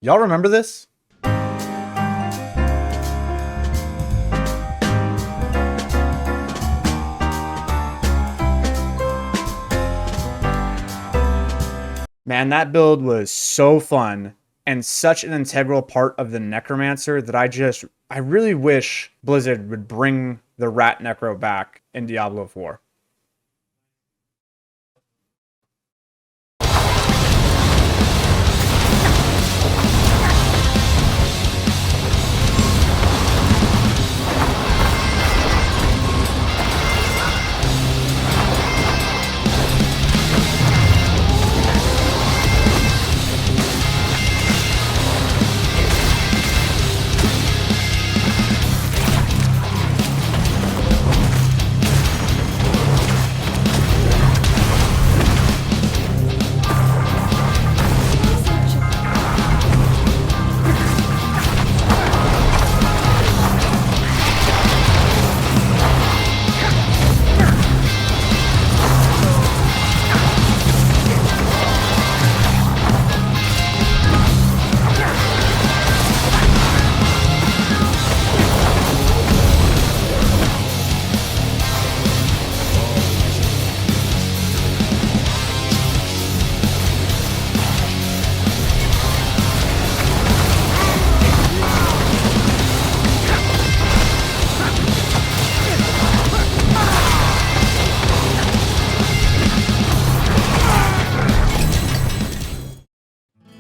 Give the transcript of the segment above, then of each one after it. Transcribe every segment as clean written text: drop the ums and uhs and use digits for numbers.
Y'all remember this? Man, that build was so fun and such an integral part of the Necromancer that I really wish Blizzard would bring the Rat Necro back in Diablo 4.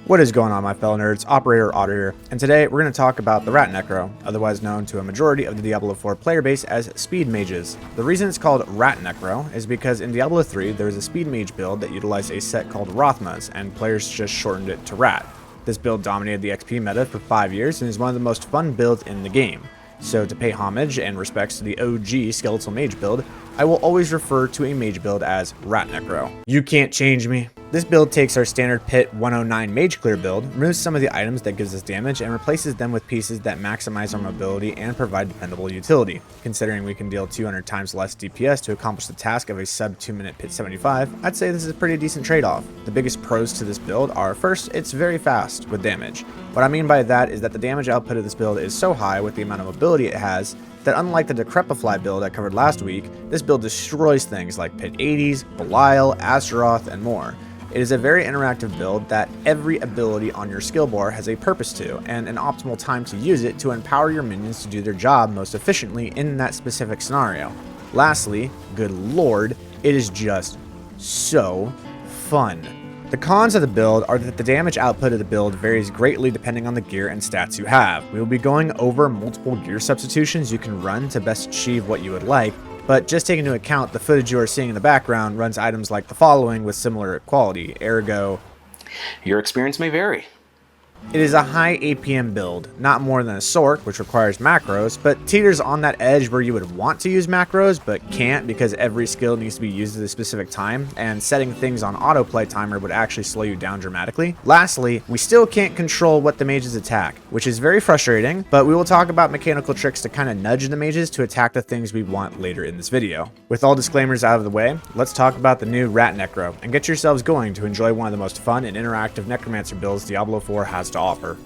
What is going on, my fellow nerds? Operator Otter here, and today we're going to talk about the Rat Necro, otherwise known to a majority of the Diablo 4 player base as Speed Mages. The reason it's called Rat Necro is because in Diablo 3 there was a Speed Mage build that utilized a set called Rothmas, and players just shortened it to Rat. This build dominated the XP meta for 5 years and is one of the most fun builds in the game. So to pay homage and respects to the OG Skeletal Mage build, I will always refer to a mage build as Rat Necro. You can't change me. This build takes our standard Pit 109 Mage Clear build, removes some of the items that gives us damage, and replaces them with pieces that maximize our mobility and provide dependable utility. Considering we can deal 200 times less DPS to accomplish the task of a sub 2 minute Pit 75, I'd say this is a pretty decent trade-off. The biggest pros to this build are, first, it's very fast with damage. What I mean by that is that the damage output of this build is so high with the amount of mobility it has that unlike the Decrepify build I covered last week, this build destroys things like Pit 80s, Belial, Astaroth, and more. It is a very interactive build that every ability on your skill bar has a purpose to, and an optimal time to use it to empower your minions to do their job most efficiently in that specific scenario. Lastly, good lord, it is just so fun. The cons of the build are that the damage output of the build varies greatly depending on the gear and stats you have. We will be going over multiple gear substitutions you can run to best achieve what you would like, but just take into account the footage you are seeing in the background runs items like the following with similar quality, ergo, your experience may vary. it is a high APM build, not more than a Sorc, which requires macros, but teeters on that edge where you would want to use macros, but can't because every skill needs to be used at a specific time, and setting things on autoplay timer would actually slow you down dramatically. Lastly, we still can't control what the mages attack, which is very frustrating, but we will talk about mechanical tricks to kind of nudge the mages to attack the things we want later in this video. With all disclaimers out of the way, let's talk about the new Rat Necro, and get yourselves going to enjoy one of the most fun and interactive Necromancer builds Diablo 4 has to offer.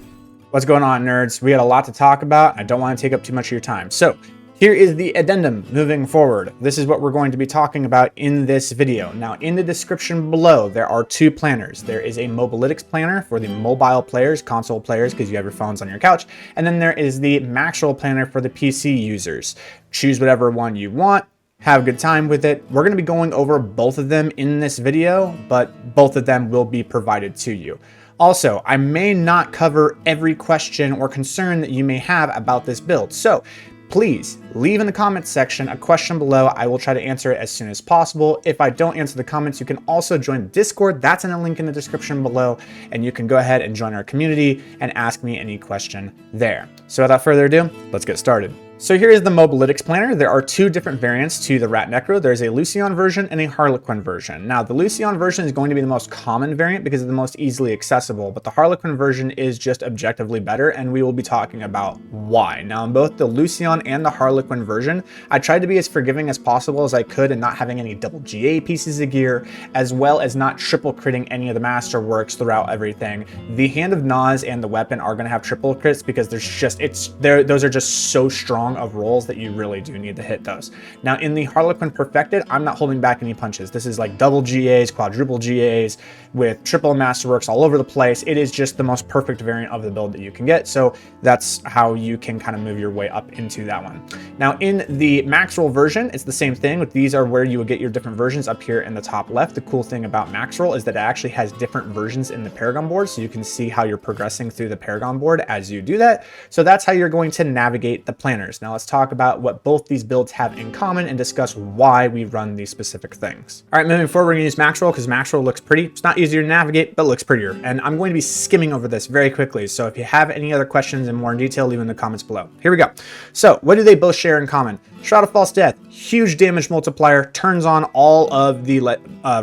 What's going on, nerds? We got a lot to talk about. I don't want to take up too much of your time. So here is the addendum moving forward. This is what we're going to be talking about in this video. Now, in the description below, there are two planners. There is a Mobalytics planner for the mobile players, console players, because you have your phones on your couch. And then there is the Maxwell planner for the PC users. Choose whatever one you want. Have a good time with it. We're going to be going over both of them in this video, but both of them will be provided to you. Also, I may not cover every question or concern that you may have about this build, so please leave in the comments section a question below. I will try to answer it as soon as possible. If I don't answer the comments, you can also join the Discord. That's in a link in the description below, and you can go ahead and join our community and ask me any question there. So without further ado, let's get started. So here is the Mobalytics planner. There are two different variants to the Rat Necro. There's a Lucion version and a Harlequin version. Now, the Lucion version is going to be the most common variant because it's the most easily accessible, but the Harlequin version is just objectively better, and we will be talking about why. Now, in both the Lucion and the Harlequin version, I tried to be as forgiving as possible as I could and not having any double GA pieces of gear, as well as not triple critting any of the masterworks throughout everything. The Hand of Nas and the weapon are going to have triple crits because those are just so strong of rolls that you really do need to hit those. Now in the Harlequin Perfected, I'm not holding back any punches. This is like double GAs, quadruple GAs with triple masterworks all over the place. It is just the most perfect variant of the build that you can get. So that's how you can kind of move your way up into that one. Now in the max roll version, it's the same thing. These are where you would get your different versions up here in the top left. The cool thing about max roll is that it actually has different versions in the Paragon board. So you can see how you're progressing through the Paragon board as you do that. So that's how you're going to navigate the planners. Now let's talk about what both these builds have in common and discuss why we run these specific things. All right, moving forward, we're gonna use max roll because max roll looks pretty. It's not easier to navigate, but looks prettier. And I'm going to be skimming over this very quickly. So if you have any other questions and more in detail, leave in the comments below. Here we go. So what do they both share in common? Shroud of False Death, huge damage multiplier, turns on all of the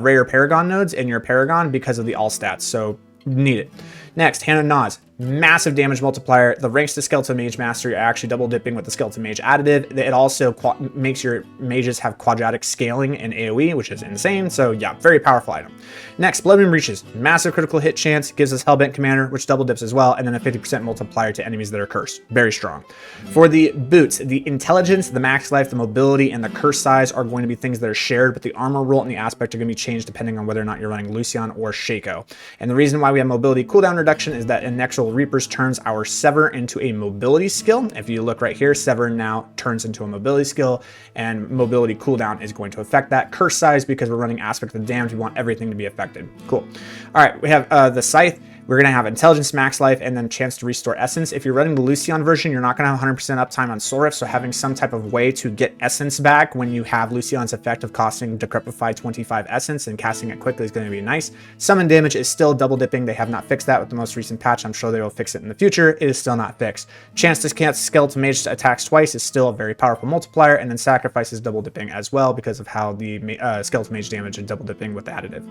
rare Paragon nodes in your Paragon because of the all stats. So need it. Next, Hand of Nas. Massive damage multiplier. The ranks to Skeleton Mage Master, you're actually double dipping with the Skeleton Mage additive. It also makes your mages have quadratic scaling in AoE, which is insane. So yeah, very powerful item. Next, Bloodmoon Breaches. Massive critical hit chance, gives us Hellbent Commander, which double dips as well, and then a 50% multiplier to enemies that are cursed. Very strong. For the boots, the intelligence, the max life, the mobility, and the curse size are going to be things that are shared, but the armor roll and the aspect are going to be changed depending on whether or not you're running Lucion or Shaco. And the reason why we have mobility cooldown reduction is that in Necro Reapers turns our Sever into a mobility skill. If you look right here, Sever now turns into a mobility skill, and mobility cooldown is going to affect that. Curse size, because we're running Aspect of the Damned, we want everything to be affected. Cool. All right, we have the Scythe. We're going to have Intelligence, Max Life, and then chance to restore Essence. If you're running the Lucion version, you're not going to have 100% uptime on Soul Rift, so having some type of way to get Essence back when you have Lucion's effect of costing Decrepify 25 Essence and casting it quickly is going to be nice. Summon damage is still double dipping. They have not fixed that with the most recent patch. I'm sure they will fix it in the future. It is still not fixed. Chance to cast Skeleton Mage attacks twice is still a very powerful multiplier, and then Sacrifice is double dipping as well because of how the Skeleton Mage damage is double dipping with the additive.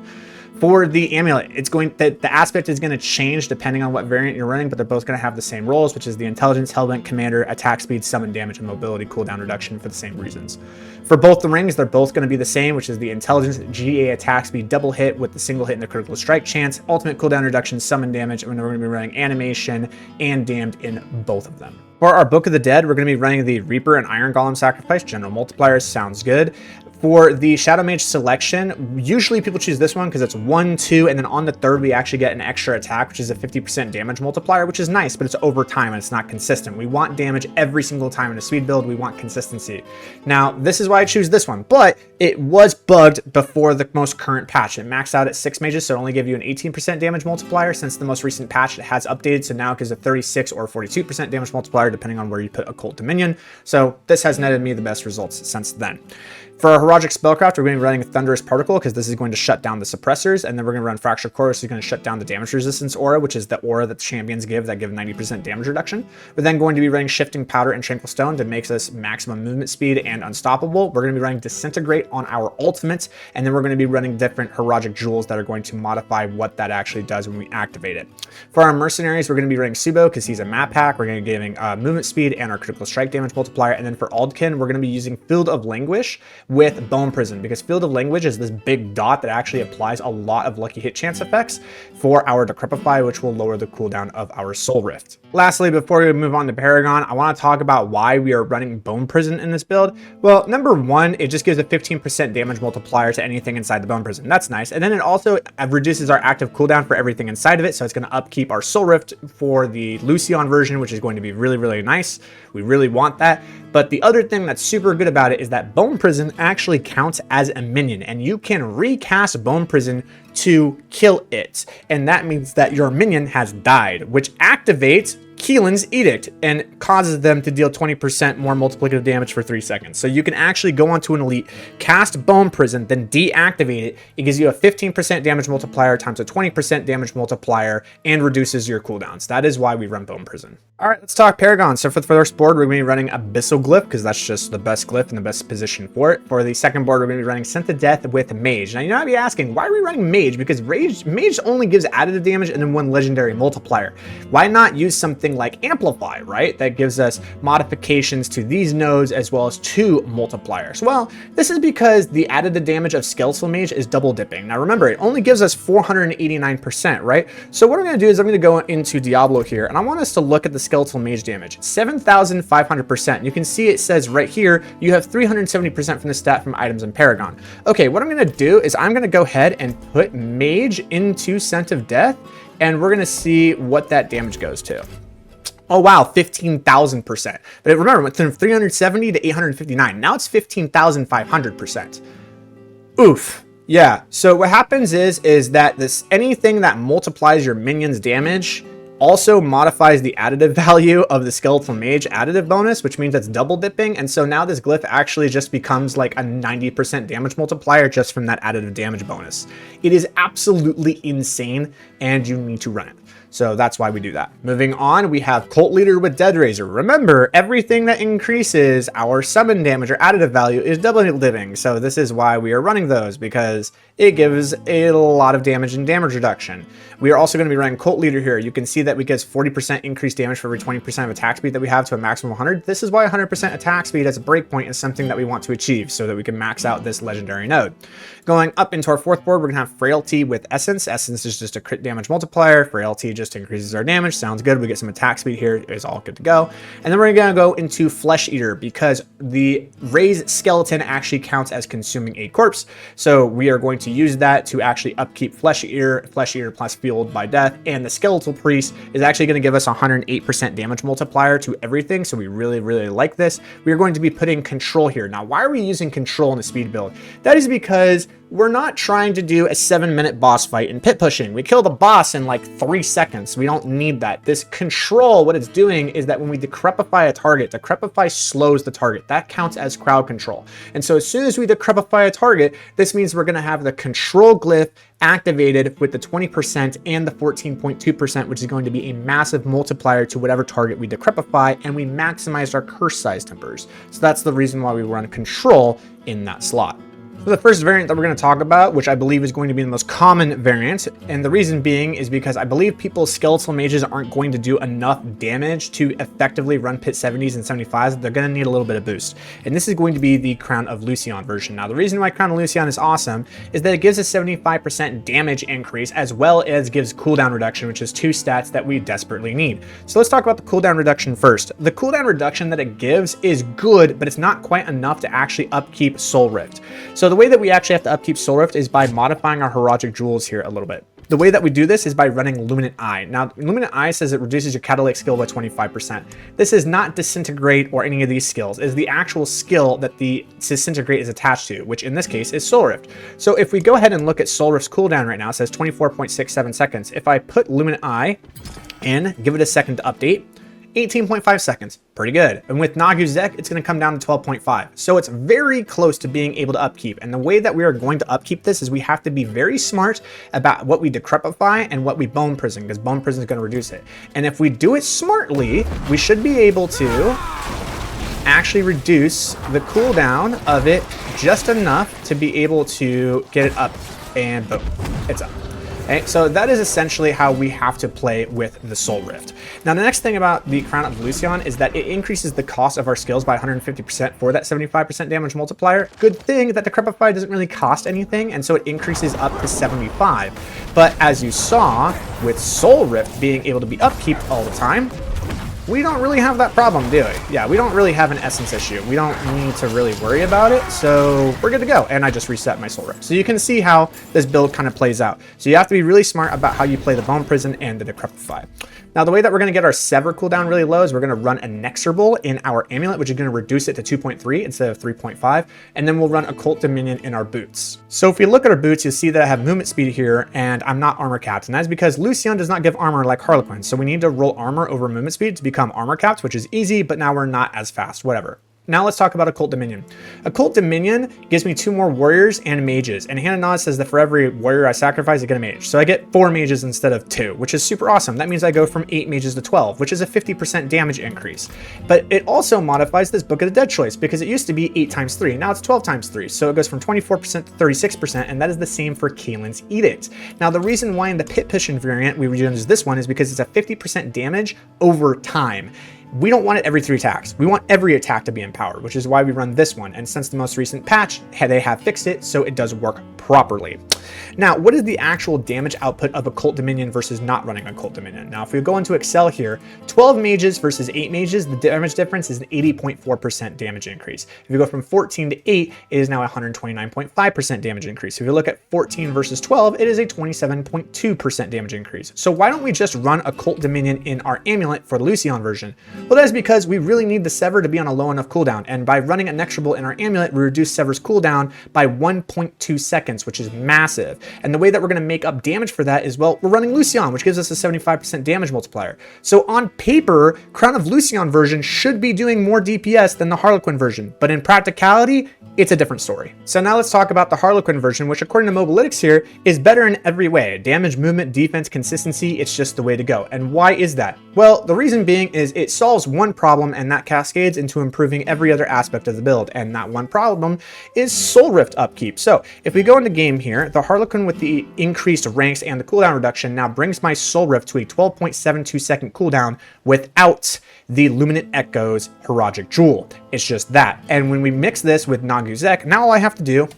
For the Amulet, the aspect is going to change depending on what variant you're running, but they're both going to have the same roles, which is the Intelligence, Hellbent Commander, attack speed, summon damage, and mobility cooldown reduction for the same reasons. For both the rings, they're both going to be the same, which is the Intelligence, GA attack speed, double hit with the single hit and the critical strike chance, ultimate cooldown reduction, summon damage, and we're going to be running animation and damned in both of them. For our Book of the Dead, we're going to be running the Reaper and Iron Golem Sacrifice. General multipliers sounds good. For the Shadow Mage selection, usually people choose this one because it's 1, 2, and then on the third we actually get an extra attack, which is a 50% damage multiplier, which is nice, but it's over time and it's not consistent. We want damage every single time in a speed build. We want consistency. Now, this is why I choose this one, but it was bugged before the most current patch. It maxed out at 6 mages, so it only gave you an 18% damage multiplier. Since the most recent patch, it has updated, so now it gives a 36 or 42% damage multiplier, depending on where you put Occult Dominion. So this has netted me the best results since then. For our Heroic Spellcraft, we're going to be running Thunderous Particle because this is going to shut down the suppressors, and then we're going to run Fracture Core, which is going to shut down the damage resistance aura, which is the aura that the champions give that give 90% damage reduction. We're then going to be running Shifting Powder and Tranquil Stone that makes us maximum movement speed and unstoppable. We're going to be running Disintegrate on our ultimate, and then we're going to be running different Heroic Jewels that are going to modify what that actually does when we activate it. For our Mercenaries, we're going to be running Subo because he's a map hack. We're going to be giving movement speed and our critical strike damage multiplier, and then for Aldkin, we're going to be using Field of Languish with Bone Prison, because Field of Language is this big dot that actually applies a lot of lucky hit chance effects for our Decrepify, which will lower the cooldown of our Soul Rift. Lastly, before we move on to Paragon, I want to talk about why we are running Bone Prison in this build. Well, number one, it just gives a 15% damage multiplier to anything inside the Bone Prison. That's nice. And then it also reduces our active cooldown for everything inside of it, so it's going to upkeep our Soul Rift for the Lucion version, which is going to be really, really nice. We really want that. But the other thing that's super good about it is that Bone Prison actually counts as a minion, and you can recast Bone Prison to kill it. And that means that your minion has died, which activates Keelan's Edict and causes them to deal 20% more multiplicative damage for 3 seconds. So you can actually go onto an elite, cast Bone Prison, then deactivate it. It gives you a 15% damage multiplier times a 20% damage multiplier and reduces your cooldowns. That is why we run Bone Prison. All right, let's talk Paragon. So for the first board, we're going to be running Abyssal Glyph because that's just the best glyph and the best position for it. For the second board, we're going to be running Sent to Death with Mage. Now, you might be asking, why are we running Mage? Because Mage only gives additive damage and then one legendary multiplier. Why not use something like Amplify, right? That gives us modifications to these nodes as well as 2 multipliers. Well, this is because the additive damage of Skeletal Mage is double dipping. Now, remember, it only gives us 489%, right? So what I'm going to do is I'm going to go into Diablo here, and I want us to look at the Skeletal Mage damage. 7,500%. You can see it says right here, you have 370% from the stat from items in Paragon. Okay, what I'm going to do is I'm going to go ahead and put Mage into Scent of Death, and we're going to see what that damage goes to. Oh wow, 15,000%. But remember, it went from 370 to 859. Now it's 15,500%. Oof. Yeah, so what happens is that anything that multiplies your minion's damage also modifies the additive value of the Skeletal Mage additive bonus, which means it's double dipping. And so now this glyph actually just becomes like a 90% damage multiplier just from that additive damage bonus. It is absolutely insane, and you need to run it. So that's why we do that. Moving on, we have Cult Leader with Dead Razor. Remember, everything that increases our summon damage or additive value is double dipping. So this is why we are running those, because it gives a lot of damage and damage reduction. We are also going to be running Cult Leader here. You can see that we get 40% increased damage for every 20% of attack speed that we have to a maximum of 100. This is why 100% attack speed as a breakpoint is something that we want to achieve so that we can max out this legendary node. Going up into our fourth board, we're going to have Frailty with Essence. Essence is just a crit damage multiplier. Frailty just increases our damage. Sounds good. We get some attack speed here. It's all good to go. And then we're going to go into Flesh Eater because the Raised Skeleton actually counts as consuming a corpse. So we are going to use that to actually upkeep Flesh Eater plus Fueled by Death. And the Skeletal Priest is actually going to give us 108% damage multiplier to everything. So we really, really like this. We are going to be putting Control here. Now, why are we using Control in the speed build? That is because we're not trying to do a 7-minute boss fight in pit pushing. We kill the boss in like 3 seconds. We don't need that. This Control, what it's doing is that when we decrepify a target, decrepify slows the target. That counts as crowd control. And so as soon as we decrepify a target, this means we're going to have the Control glyph activated with the 20% and the 14.2%, which is going to be a massive multiplier to whatever target we decrepify, and we maximized our curse size tempers. So that's the reason why we run Control in that slot. So the first variant that we're going to talk about, which I believe is going to be the most common variant, and the reason being is because I believe people's skeletal mages aren't going to do enough damage to effectively run pit 70s and 75s. They're going to need a little bit of boost. And this is going to be the Crown of Lucion version. Now, the reason why Crown of Lucion is awesome is that it gives a 75% damage increase as well as gives cooldown reduction, which is 2 stats that we desperately need. So let's talk about the cooldown reduction first. The cooldown reduction that it gives is good, but it's not quite enough to actually upkeep Soul Rift. So the way that we actually have to upkeep Soul Rift is by modifying our Heroic Jewels here a little bit. The way that we do this is by running Luminant Eye. Now, Luminant Eye says it reduces your Catalytic skill by 25%. This is not Disintegrate or any of these skills. It is the actual skill that the Disintegrate is attached to, which in this case is Soul Rift. So if we go ahead and look at Soul Rift's cooldown right now, it says 24.67 seconds. If I put Luminant Eye in, give it a second to update, 18.5 seconds, pretty good. And with Nagu Zek, it's going to come down to 12.5. So it's very close to being able to upkeep. And the way that we are going to upkeep this is we have to be very smart about what we decrepify and what we bone prison, because bone prison is going to reduce it. And if we do it smartly, we should be able to actually reduce the cooldown of it just enough to be able to get it up, and boom, it's up. Okay, so that is essentially how we have to play with the Soul Rift. Now, the next thing about the Crown of Lucion is that it increases the cost of our skills by 150% for that 75% damage multiplier. Good thing that Decrepify doesn't really cost anything, and so it increases up to 75. But as you saw, with Soul Rift being able to be upkeep all the time, we don't really have that problem, do we? Yeah, we don't really have an essence issue. We don't need to really worry about it, so we're good to go. And I just reset my Soul Rift. So you can see how this build kind of plays out. So you have to be really smart about how you play the Bone Prison and the Decrepify. Now, the way that we're going to get our Sever cooldown really low is we're going to run Inexorable in our Amulet, which is going to reduce it to 2.3 instead of 3.5, and then we'll run Occult Dominion in our boots. So if we look at our boots, you'll see that I have movement speed here, and I'm not armor capped, and that's because Lucion does not give armor like Harlequin, so we need to roll armor over movement speed to become armor capped, which is easy, but now we're not as fast, whatever. Now let's talk about Occult Dominion. Occult Dominion gives me 2 more warriors and mages, and Hananaz says that for every warrior I sacrifice, I get a mage. So I get 4 mages instead of 2, which is super awesome. That means I go from 8 mages to 12, which is a 50% damage increase. But it also modifies this Book of the Dead choice, because it used to be 8 times 3, now it's 12 times 3. So it goes from 24% to 36%, and that is the same for Kaelin's Edict. Now the reason why in the Pit Pishin variant we use this one is because it's a 50% damage over time. We don't want it every 3 attacks. We want every attack to be empowered, which is why we run this one. And since the most recent patch, they have fixed it, so it does work properly. Now, what is the actual damage output of Occult Dominion versus not running Occult Dominion? Now, if we go into Excel here, 12 mages versus 8 mages, the damage difference is an 80.4% damage increase. If you go from 14 to 8, it is now a 129.5% damage increase. If you look at 14 versus 12, it is a 27.2% damage increase. So why don't we just run Occult Dominion in our Amulet for the Lucion version? Well, that is because we really need the Sever to be on a low enough cooldown, and by running Inexorable in our Amulet, we reduce Sever's cooldown by 1.2 seconds, which is massive. And the way that we're going to make up damage for that is, well, we're running Lucion, which gives us a 75% damage multiplier. So on paper, Crown of Lucion version should be doing more DPS than the Harlequin version, but in practicality, it's a different story. So now let's talk about the Harlequin version, which according to Mobalytics here, is better in every way. Damage, movement, defense, consistency, it's just the way to go. And why is that? Well, the reason being is it solves one problem, and that cascades into improving every other aspect of the build. And that one problem is Soul Rift upkeep. So if we go into game here, the Harlequin with the increased ranks and the cooldown reduction now brings my Soul Rift to a 12.72 second cooldown without the Luminant Echo's Heroic Jewel. It's just that. And when we mix this with Naguzek, now all I have to do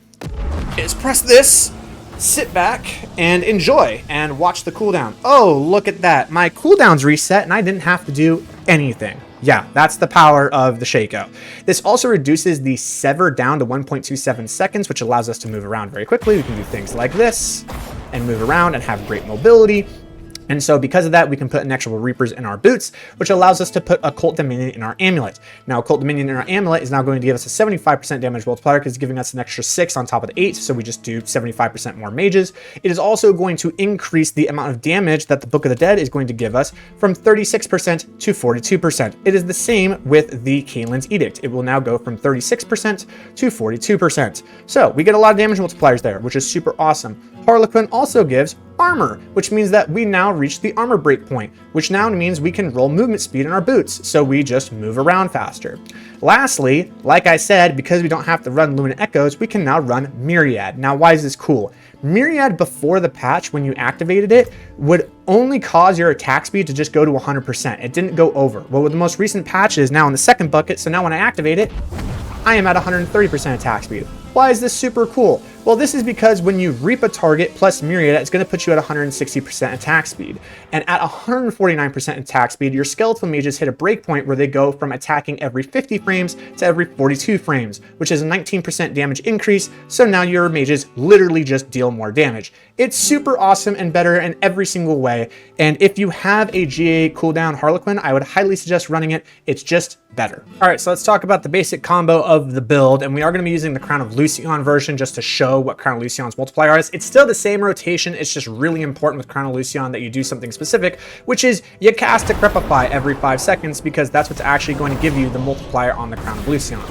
is press this, sit back, and enjoy, and watch the cooldown. Oh, look at that. My cooldown's reset, and I didn't have to do anything. Yeah, that's the power of the Shaco. This also reduces the Sever down to 1.27 seconds, which allows us to move around very quickly. We can do things like this, and move around and have great mobility. And so because of that, we can put Inexorable Reapers in our boots, which allows us to put Occult Dominion in our Amulet. Now, Occult Dominion in our Amulet is now going to give us a 75% damage multiplier because it's giving us an extra 6 on top of the 8, so we just do 75% more mages. It is also going to increase the amount of damage that the Book of the Dead is going to give us from 36% to 42%. It is the same with the Kaelin's Edict. It will now go from 36% to 42%. So we get a lot of damage multipliers there, which is super awesome. Harlequin also gives armor, which means that we now reach the armor break point, which now means we can roll movement speed in our boots, so we just move around faster. Lastly, like I said, because we don't have to run Luminant Echoes, we can now run Myriad. Now, why is this cool? Myriad before the patch, when you activated it, would only cause your attack speed to just go to 100%. It didn't go over. Well, with the most recent patch, it is now in the second bucket, so now when I activate it, I am at 130% attack speed. Why is this super cool? Well, this is because when you reap a target plus Myriad, it's going to put you at 160% attack speed. And at 149% attack speed, your skeletal mages hit a breakpoint where they go from attacking every 50 frames to every 42 frames, which is a 19% damage increase. So now your mages literally just deal more damage. It's super awesome and better in every single way. And if you have a GA cooldown Harlequin, I would highly suggest running it. It's just better. All right, so let's talk about the basic combo of the build. And we are going to be using the Crown of Lucion version just to show what Crown of Lucion's multiplier is. It's still the same rotation. It's just really important with Crown of Lucion that you do something specific, which is you cast Decrepify every 5 seconds because that's what's actually going to give you the multiplier on the Crown of Lucion.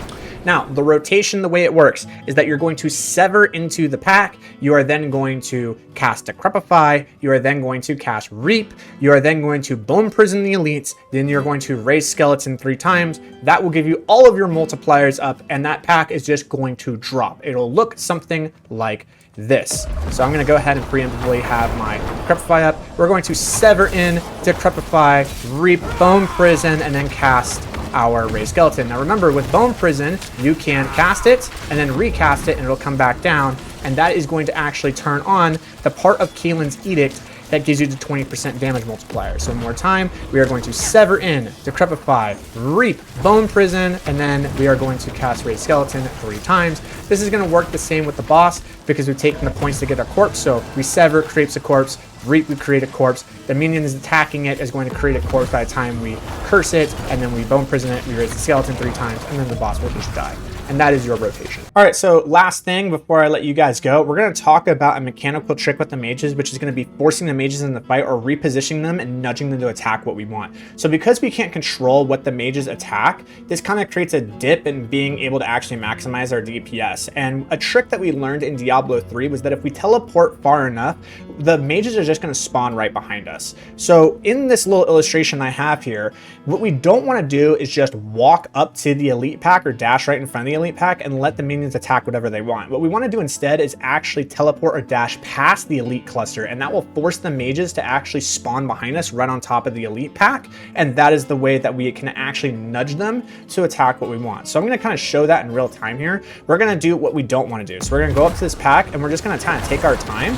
Now, the rotation, the way it works is that you're going to Sever into the pack. You are then going to cast Decrepify. You are then going to cast Reap. You are then going to Bone Prison the Elites. Then you're going to raise Skeleton 3 times. That will give you all of your multipliers up, and that pack is just going to drop. It'll look something like this. So I'm going to go ahead and preemptively have my Decrepify up. We're going to Sever in, Decrepify, Reap, Bone Prison, and then cast our Raised Skeleton. Now remember, with Bone Prison, you can cast it and then recast it and it'll come back down, and that is going to actually turn on the part of Kaelin's Edict that gives you the 20% damage multiplier. So one more time, we are going to Sever in, Decrepify, Reap, Bone Prison, and then we are going to cast Raised Skeleton 3 times. This is going to work the same with the boss because we've taken the points to get a corpse. So we Sever, creates a corpse, we create a corpse. The minion is attacking it is going to create a corpse by the time we curse it, and then we bone prison it, we raise the skeleton 3 times, and then the boss will just die. And that is your rotation. All right, so last thing before I let you guys go, we're going to talk about a mechanical trick with the mages, which is going to be forcing the mages in the fight or repositioning them and nudging them to attack what we want. So because we can't control what the mages attack, this kind of creates a dip in being able to actually maximize our DPS. And a trick that we learned in Diablo 3 was that if we teleport far enough, the mages are just going to spawn right behind us. So in this little illustration I have here, what we don't want to do is just walk up to the elite pack or dash right in front of the elite pack and let the minions attack whatever they want. What we want to do instead is actually teleport or dash past the elite cluster, and that will force the mages to actually spawn behind us right on top of the elite pack, and that is the way that we can actually nudge them to attack what we want. So I'm going to kind of show that in real time here. We're going to do what we don't want to do. So we're going to go up to this pack and we're just going to kind of take our time.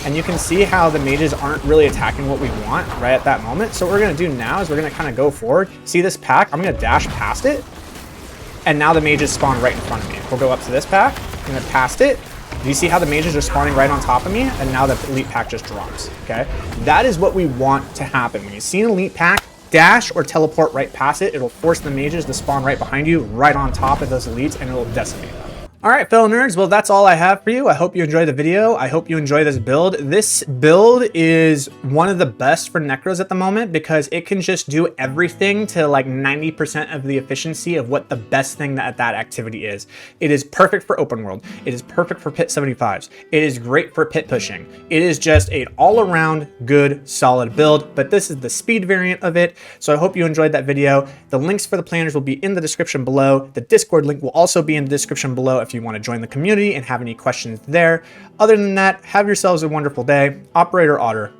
And you can see how the mages aren't really attacking what we want right at that moment. So what we're going to do now is we're going to kind of go forward. See this pack? I'm going to dash past it. And now the mages spawn right in front of me. We'll go up to this pack. I'm going to past it. Do you see how the mages are spawning right on top of me? And now the elite pack just drops. Okay? That is what we want to happen. When you see an elite pack, dash or teleport right past it. It'll force the mages to spawn right behind you, right on top of those elites, and it'll decimate them. All right, fellow nerds, well, that's all I have for you. I hope you enjoyed the video. I hope you enjoy this build. This build is one of the best for Necros at the moment because it can just do everything to like 90% of the efficiency of what the best thing that activity is. It is perfect for open world. It is perfect for pit 75s. It is great for pit pushing. It is just an all-around good, solid build, but this is the speed variant of it. So I hope you enjoyed that video. The links for the planners will be in the description below. The Discord link will also be in the description below if you want to join the community and have any questions there. Other than that, have yourselves a wonderful day. Operator Otter